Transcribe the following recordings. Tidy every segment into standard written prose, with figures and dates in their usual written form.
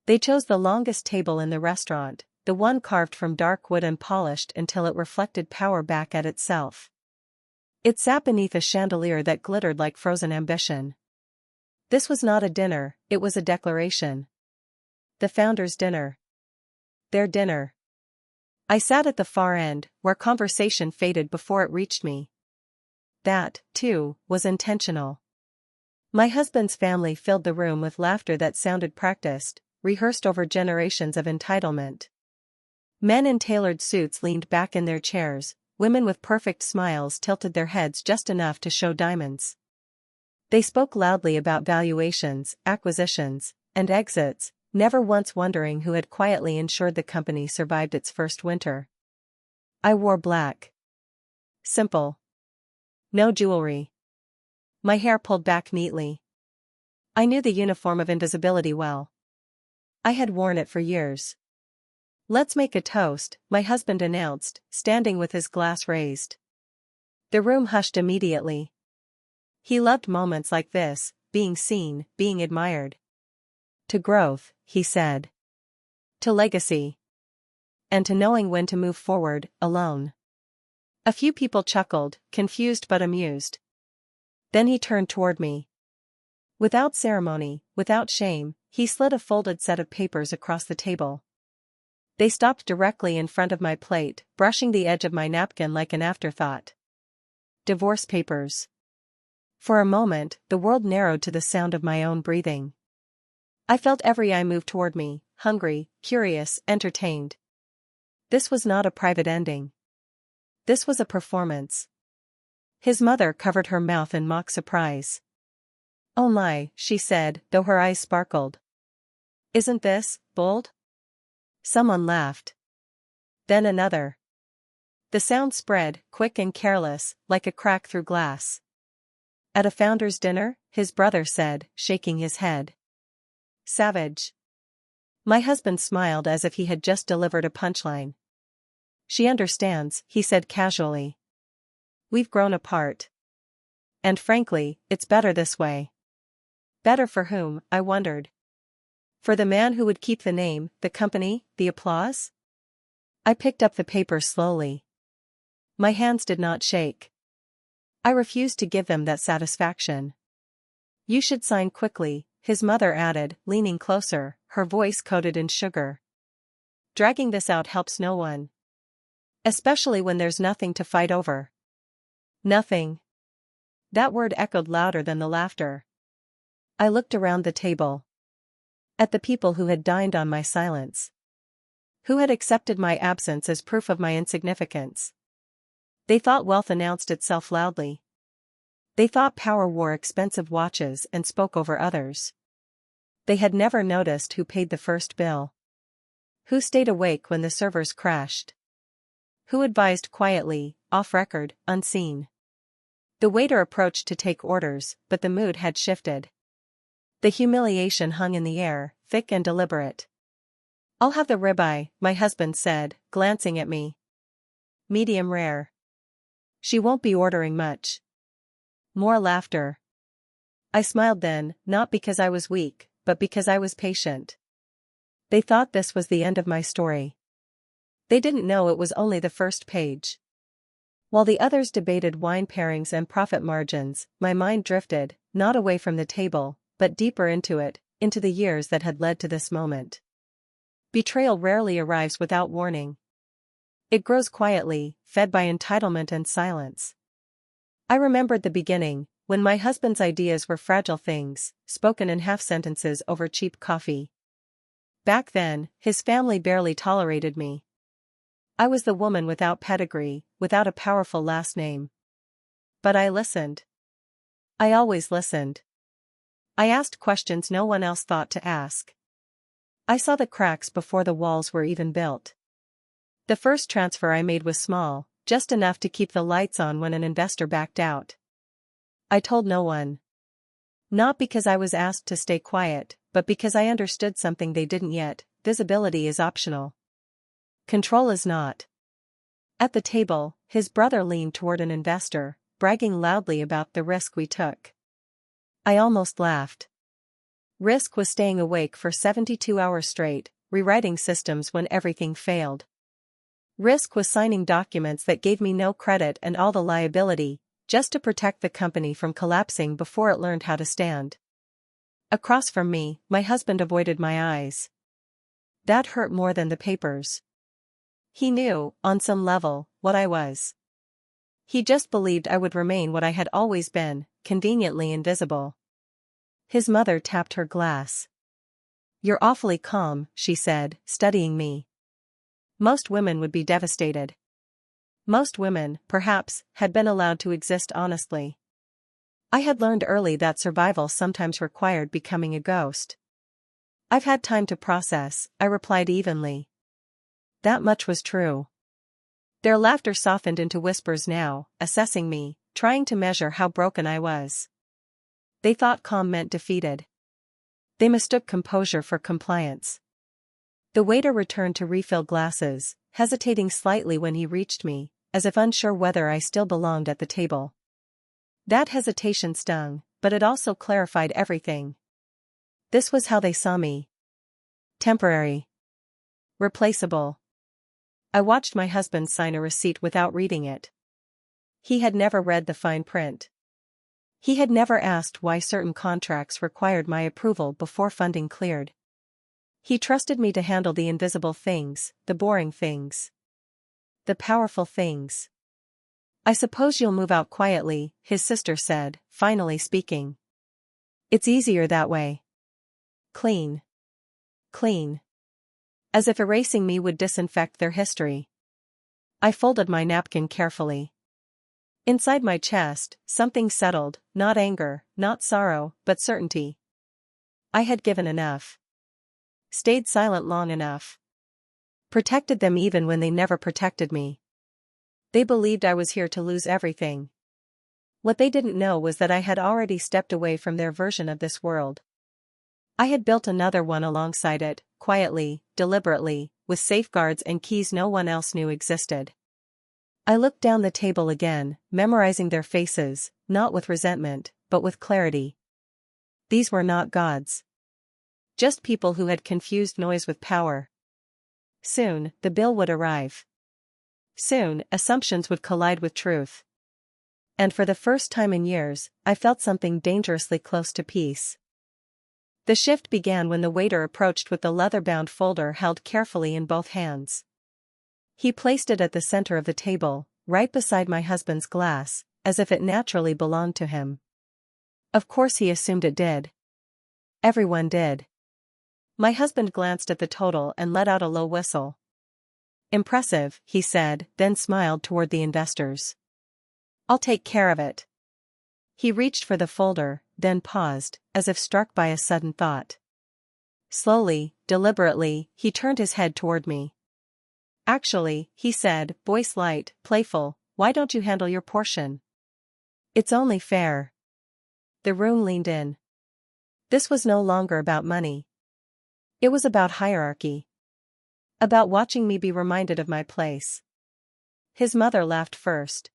They chose the longest table in the restaurant, the one carved from dark wood and polished until it reflected power back at itself. It sat beneath a chandelier that glittered like frozen ambition. This was not a dinner, it was a declaration. The founder's dinner. Their dinner. I sat at the far end, where conversation faded before it reached me. That, too, was intentional. My husband's family filled the room with laughter that sounded practiced, rehearsed over generations of entitlement. Men in tailored suits leaned back in their chairs, women with perfect smiles tilted their heads just enough to show diamonds. They spoke loudly about valuations, acquisitions, and exits, never once wondering who had quietly ensured the company survived its first winter. I wore black. Simple. No jewelry. My hair pulled back neatly. I knew the uniform of invisibility well. I had worn it for years. "Let's make a toast," my husband announced, standing with his glass raised. The room hushed immediately. He loved moments like this, being seen, being admired. "To growth," he said. "To legacy. And to knowing when to move forward, alone." A few people chuckled, confused but amused. Then he turned toward me. Without ceremony, without shame, he slid a folded set of papers across the table. They stopped directly in front of my plate, brushing the edge of my napkin like an afterthought. Divorce papers. For a moment, the world narrowed to the sound of my own breathing. I felt every eye move toward me, hungry, curious, entertained. This was not a private ending. This was a performance. His mother covered her mouth in mock surprise. "Oh my," she said, though her eyes sparkled. "Isn't this bold?" Someone laughed. Then another. The sound spread, quick and careless, like a crack through glass. "At a founder's dinner?" his brother said, shaking his head. "Savage." My husband smiled as if he had just delivered a punchline. "She understands," he said casually. "We've grown apart. And frankly, it's better this way." Better for whom, I wondered. For the man who would keep the name, the company, the applause? I picked up the paper slowly. My hands did not shake. I refused to give them that satisfaction. "You should sign quickly," his mother added, leaning closer, her voice coated in sugar. "Dragging this out helps no one. Especially when there's nothing to fight over." Nothing. That word echoed louder than the laughter. I looked around the table. At the people who had dined on my silence. Who had accepted my absence as proof of my insignificance. They thought wealth announced itself loudly. They thought power wore expensive watches and spoke over others. They had never noticed who paid the first bill. Who stayed awake when the servers crashed. Who advised quietly, off record, unseen. The waiter approached to take orders, but the mood had shifted. The humiliation hung in the air, thick and deliberate. "I'll have the ribeye," my husband said, glancing at me. "Medium rare." "She won't be ordering much." More laughter. I smiled then, not because I was weak, but because I was patient. They thought this was the end of my story. They didn't know it was only the first page. While the others debated wine pairings and profit margins, my mind drifted, not away from the table, but deeper into it, into the years that had led to this moment. Betrayal rarely arrives without warning. It grows quietly, fed by entitlement and silence. I remembered the beginning, when my husband's ideas were fragile things, spoken in half-sentences over cheap coffee. Back then, his family barely tolerated me. I was the woman without pedigree, without a powerful last name. But I listened. I always listened. I asked questions no one else thought to ask. I saw the cracks before the walls were even built. The first transfer I made was small, just enough to keep the lights on when an investor backed out. I told no one. Not because I was asked to stay quiet, but because I understood something they didn't yet: visibility is optional. Control is not. At the table, his brother leaned toward an investor, bragging loudly about the risk we took. I almost laughed. Risk was staying awake for 72 hours straight, rewriting systems when everything failed. Risk was signing documents that gave me no credit and all the liability, just to protect the company from collapsing before it learned how to stand. Across from me, my husband avoided my eyes. That hurt more than the papers. He knew, on some level, what I was. He just believed I would remain what I had always been, conveniently invisible. His mother tapped her glass. "You're awfully calm," she said, studying me. Most women would be devastated. Most women, perhaps, had been allowed to exist honestly. I had learned early that survival sometimes required becoming a ghost. "I've had time to process," I replied evenly. That much was true. Their laughter softened into whispers now, assessing me, trying to measure how broken I was. They thought calm meant defeated. They mistook composure for compliance. The waiter returned to refill glasses, hesitating slightly when he reached me, as if unsure whether I still belonged at the table. That hesitation stung, but it also clarified everything. This was how they saw me. Temporary. Replaceable. I watched my husband sign a receipt without reading it. He had never read the fine print. He had never asked why certain contracts required my approval before funding cleared. He trusted me to handle the invisible things, the boring things. The powerful things. "I suppose you'll move out quietly," his sister said, finally speaking. "It's easier that way. Clean. Clean." As if erasing me would disinfect their history. I folded my napkin carefully. Inside my chest, something settled, not anger, not sorrow, but certainty. I had given enough. Stayed silent long enough. Protected them even when they never protected me. They believed I was here to lose everything. What they didn't know was that I had already stepped away from their version of this world. I had built another one alongside it, quietly, deliberately, with safeguards and keys no one else knew existed. I looked down the table again, memorizing their faces, not with resentment, but with clarity. These were not gods. Just people who had confused noise with power. Soon, the bill would arrive. Soon, assumptions would collide with truth. And for the first time in years, I felt something dangerously close to peace. The shift began when the waiter approached with the leather-bound folder held carefully in both hands. He placed it at the center of the table, right beside my husband's glass, as if it naturally belonged to him. Of course he assumed it did. Everyone did. My husband glanced at the total and let out a low whistle. "Impressive," he said, then smiled toward the investors. "I'll take care of it." He reached for the folder, then paused, as if struck by a sudden thought. Slowly, deliberately, he turned his head toward me. "Actually," he said, voice light, playful, "why don't you handle your portion? It's only fair." The room leaned in. This was no longer about money. It was about hierarchy. About watching me be reminded of my place. His mother laughed first.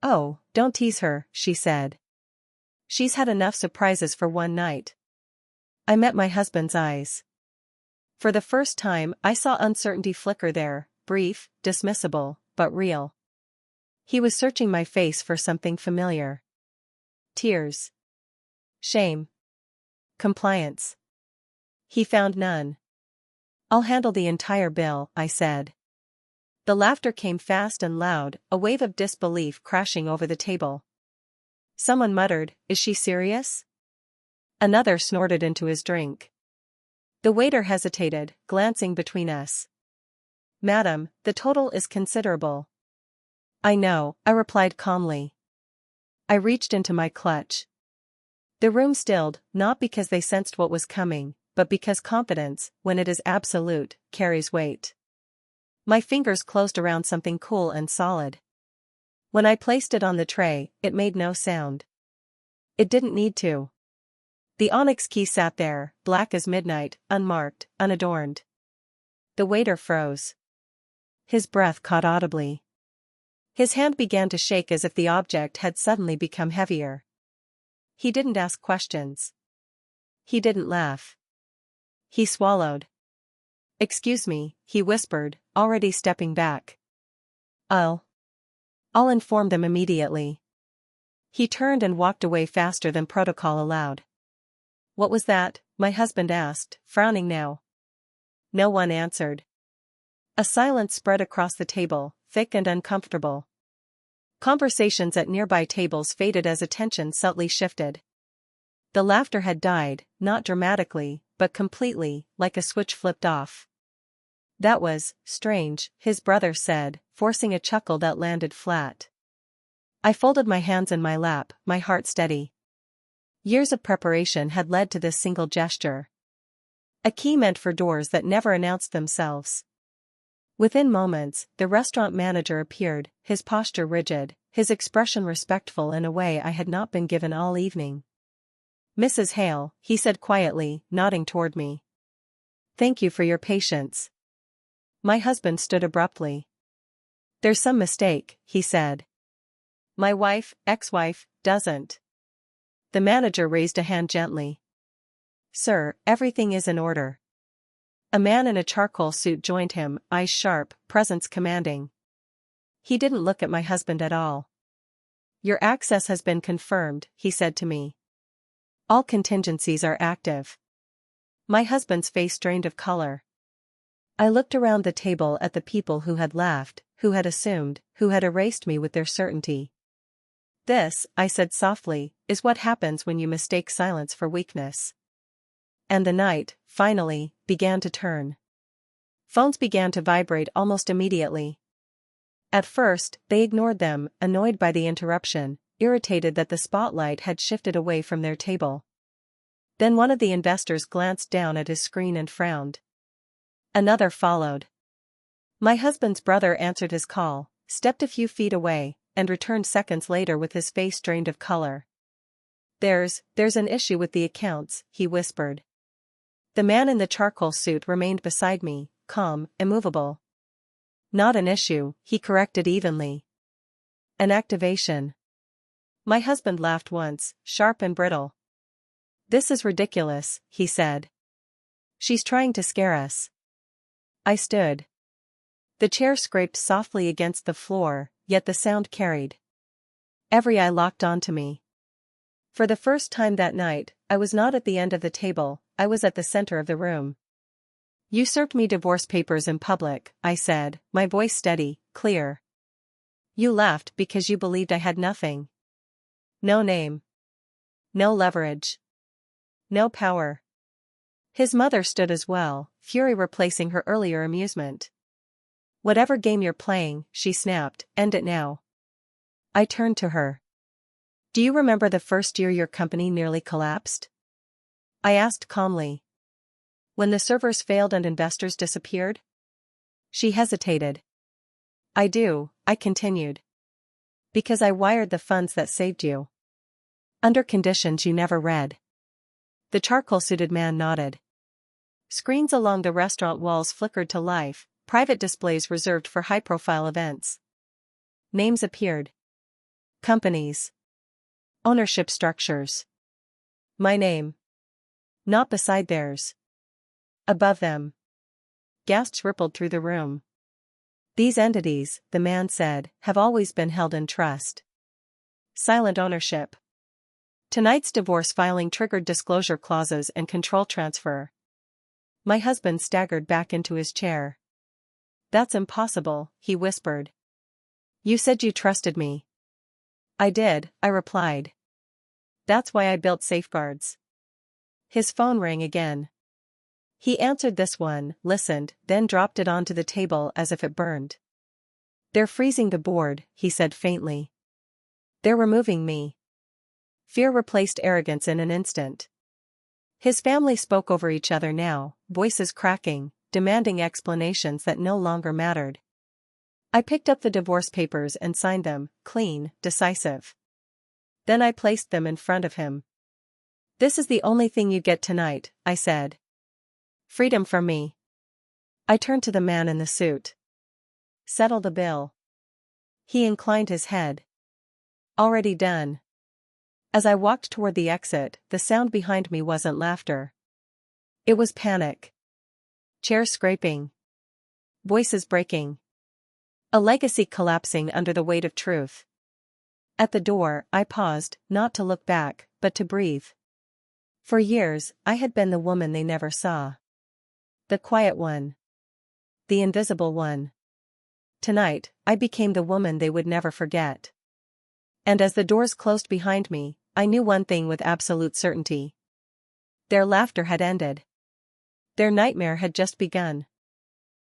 "Oh, don't tease her," she said. "She's had enough surprises for one night." I met my husband's eyes. For the first time, I saw uncertainty flicker there, brief, dismissible, but real. He was searching my face for something familiar. Tears. Shame. Compliance. He found none. "I'll handle the entire bill," I said. The laughter came fast and loud, a wave of disbelief crashing over the table. Someone muttered, "Is she serious?" Another snorted into his drink. The waiter hesitated, glancing between us. "Madam, the total is considerable." "I know," I replied calmly. I reached into my clutch. The room stilled, not because they sensed what was coming, but because confidence, when it is absolute, carries weight. My fingers closed around something cool and solid. When I placed it on the tray, it made no sound. It didn't need to. The onyx key sat there, black as midnight, unmarked, unadorned. The waiter froze. His breath caught audibly. His hand began to shake as if the object had suddenly become heavier. He didn't ask questions. He didn't laugh. He swallowed. "Excuse me," he whispered, already stepping back. I'll inform them immediately." He turned and walked away faster than protocol allowed. "What was that?" my husband asked, frowning now. No one answered. A silence spread across the table, thick and uncomfortable. Conversations at nearby tables faded as attention subtly shifted. The laughter had died, not dramatically, but completely, like a switch flipped off. "That was strange," his brother said, forcing a chuckle that landed flat. I folded my hands in my lap, my heart steady. Years of preparation had led to this single gesture. A key meant for doors that never announced themselves. Within moments, the restaurant manager appeared, his posture rigid, his expression respectful in a way I had not been given all evening. "Mrs. Hale," he said quietly, nodding toward me. "Thank you for your patience." My husband stood abruptly. "There's some mistake," he said. "My wife, ex-wife, doesn't." The manager raised a hand gently. "Sir, everything is in order." A man in a charcoal suit joined him, eyes sharp, presence commanding. He didn't look at my husband at all. "Your access has been confirmed," he said to me. "All contingencies are active." My husband's face drained of color. I looked around the table at the people who had laughed, who had assumed, who had erased me with their certainty. "This," I said softly, "is what happens when you mistake silence for weakness." And the night, finally, began to turn. Phones began to vibrate almost immediately. At first, they ignored them, annoyed by the interruption, irritated that the spotlight had shifted away from their table. Then one of the investors glanced down at his screen and frowned. Another followed. My husband's brother answered his call, stepped a few feet away, and returned seconds later with his face drained of color. There's an issue with the accounts," he whispered. The man in the charcoal suit remained beside me, calm, immovable. "Not an issue," he corrected evenly. "An activation." My husband laughed once, sharp and brittle. "This is ridiculous," he said. "She's trying to scare us." I stood. The chair scraped softly against the floor, yet the sound carried. Every eye locked onto me. For the first time that night, I was not at the end of the table, I was at the center of the room. "You served me divorce papers in public," I said, my voice steady, clear. "You laughed because you believed I had nothing. No name. No leverage. No power." His mother stood as well, fury replacing her earlier amusement. "Whatever game you're playing," she snapped, "end it now." I turned to her. "Do you remember the first year your company nearly collapsed?" I asked calmly. "When the servers failed and investors disappeared?" She hesitated. "I do," I continued. "Because I wired the funds that saved you. Under conditions you never read." The charcoal-suited man nodded. Screens along the restaurant walls flickered to life, private displays reserved for high-profile events. Names appeared. Companies. Ownership structures. My name. Not beside theirs. Above them. Gasps rippled through the room. "These entities," the man said, "have always been held in trust. Silent ownership. Tonight's divorce filing triggered disclosure clauses and control transfer." My husband staggered back into his chair. "That's impossible," he whispered. "You said you trusted me." "I did," I replied. "That's why I built safeguards." His phone rang again. He answered this one, listened, then dropped it onto the table as if it burned. "They're freezing the board," he said faintly. "They're removing me." Fear replaced arrogance in an instant. His family spoke over each other now, voices cracking, demanding explanations that no longer mattered. I picked up the divorce papers and signed them, clean, decisive. Then I placed them in front of him. "This is the only thing you get tonight," I said. "Freedom from me." I turned to the man in the suit. "Settle the bill." He inclined his head. "Already done." As I walked toward the exit, the sound behind me wasn't laughter. It was panic. Chairs scraping. Voices breaking. A legacy collapsing under the weight of truth. At the door, I paused, not to look back, but to breathe. For years, I had been the woman they never saw. The quiet one. The invisible one. Tonight, I became the woman they would never forget. And as the doors closed behind me, I knew one thing with absolute certainty. Their laughter had ended. Their nightmare had just begun.